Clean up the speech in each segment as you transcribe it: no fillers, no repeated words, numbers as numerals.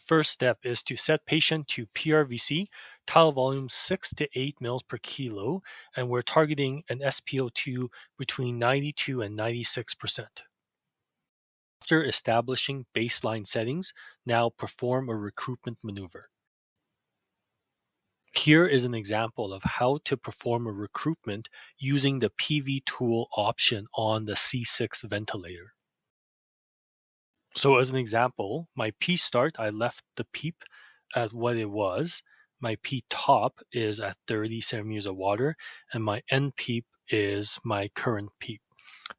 first step is to set patient to PRVC, tile volume 6 to 8 mils per kilo, and we're targeting an SpO2 between 92 and 96%. After establishing baseline settings, now perform a recruitment maneuver. Here is an example of how to perform a recruitment using the PV tool option on the C6 ventilator. So as an example, my P start, I left the PEEP at what it was. My P top is at 30 centimeters of water, and my end PEEP is my current PEEP.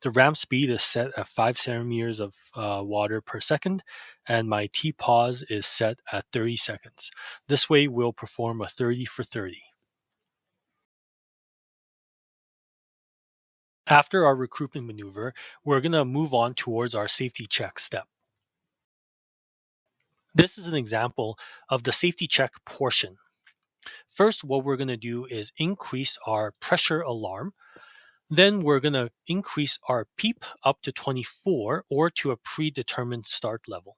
The ramp speed is set at 5 centimeters of water per second, and my T pause is set at 30 seconds. This way, we'll perform a 30 for 30. After our recruitment maneuver, we're going to move on towards our safety check step. This is an example of the safety check portion. First, what we're going to do is increase our pressure alarm. Then we're going to increase our PEEP up to 24 or to a predetermined start level.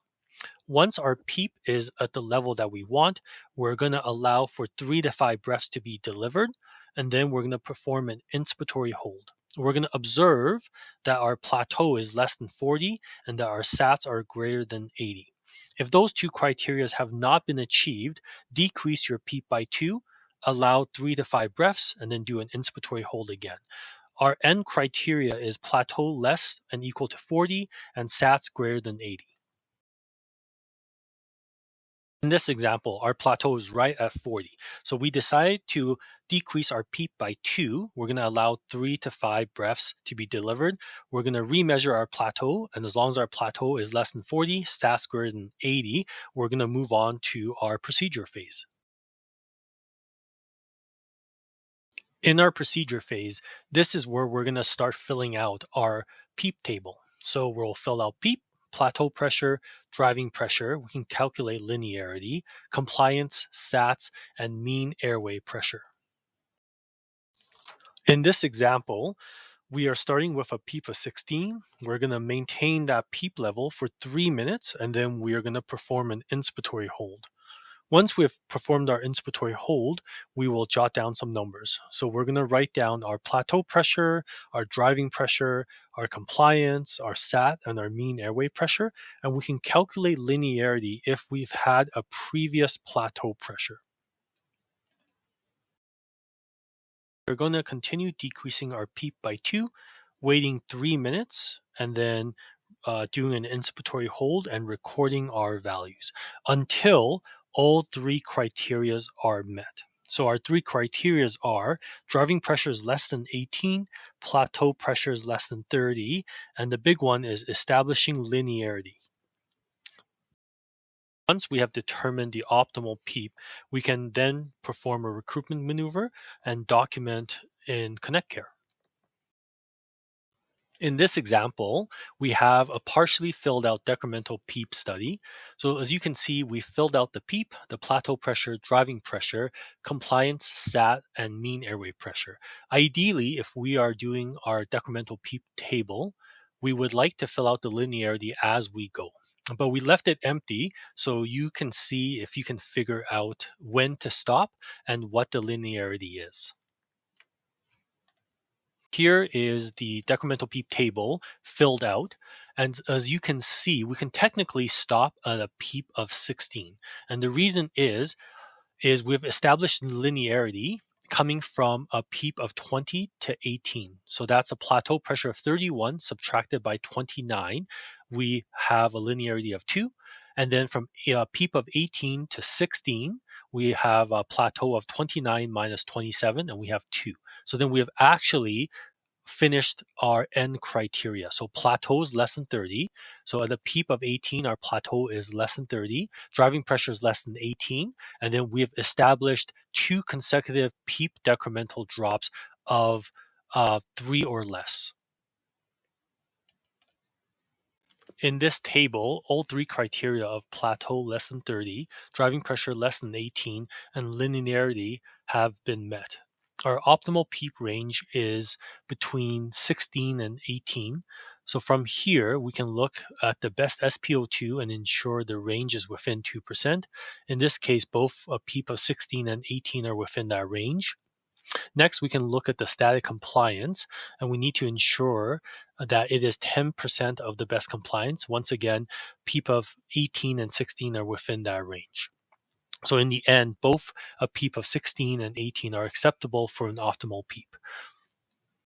Once our PEEP is at the level that we want, we're going to allow for 3 to 5 breaths to be delivered, and then we're going to perform an inspiratory hold. We're going to observe that our plateau is less than 40 and that our SATs are greater than 80. If those two criteria have not been achieved, decrease your PEEP by 2, allow 3 to 5 breaths, and then do an inspiratory hold again. Our end criteria is plateau less and equal to 40 and SATs greater than 80. In this example, our plateau is right at 40. So we decide to decrease our PEEP by 2. We're going to allow 3 to 5 breaths to be delivered. We're going to remeasure our plateau, and as long as our plateau is less than 40, SATs greater than 80, we're going to move on to our procedure phase. In our procedure phase, this is where we're going to start filling out our PEEP table. So we'll fill out PEEP, plateau pressure, driving pressure. We can calculate linearity, compliance, SATs, and mean airway pressure. In this example, we are starting with a PEEP of 16. We're going to maintain that PEEP level for 3 minutes, and then we are going to perform an inspiratory hold. Once we've performed our inspiratory hold, we will jot down some numbers. So we're going to write down our plateau pressure, our driving pressure, our compliance, our SAT, and our mean airway pressure. And we can calculate linearity if we've had a previous plateau pressure. We're going to continue decreasing our PEEP by 2, waiting 3 minutes, and then doing an inspiratory hold and recording our values until all 3 criteria are met. So our 3 criteria are driving pressure is less than 18, plateau pressure is less than 30, and the big one is establishing linearity. Once we have determined the optimal PEEP, we can then perform a recruitment maneuver and document in ConnectCare. In this example, we have a partially filled out decremental PEEP study. So as you can see, we filled out the PEEP, the plateau pressure, driving pressure, compliance, SAT, and mean airway pressure. Ideally, if we are doing our decremental PEEP table, we would like to fill out the linearity as we go. But we left it empty so you can see if you can figure out when to stop and what the linearity is. Here is the decremental PEEP table filled out. And as you can see, we can technically stop at a PEEP of 16. And the reason is we've established linearity coming from a PEEP of 20 to 18. So that's a plateau pressure of 31 subtracted by 29. We have a linearity of 2. And then from a PEEP of 18 to 16, we have a plateau of 29 minus 27, and we have 2. So then we have actually finished our end criteria. So plateau is less than 30. So at a PEEP of 18, our plateau is less than 30. Driving pressure is less than 18. And then we have established 2 consecutive PEEP decremental drops of 3 or less. In this table, all 3 criteria of plateau less than 30, driving pressure less than 18, and linearity have been met. Our optimal PEEP range is between 16 and 18. So from here, we can look at the best SpO2 and ensure the range is within 2%. In this case, both a PEEP of 16 and 18 are within that range. Next, we can look at the static compliance, and we need to ensure that it is 10% of the best compliance. Once again, PEEP of 18 and 16 are within that range. So in the end, both a PEEP of 16 and 18 are acceptable for an optimal PEEP.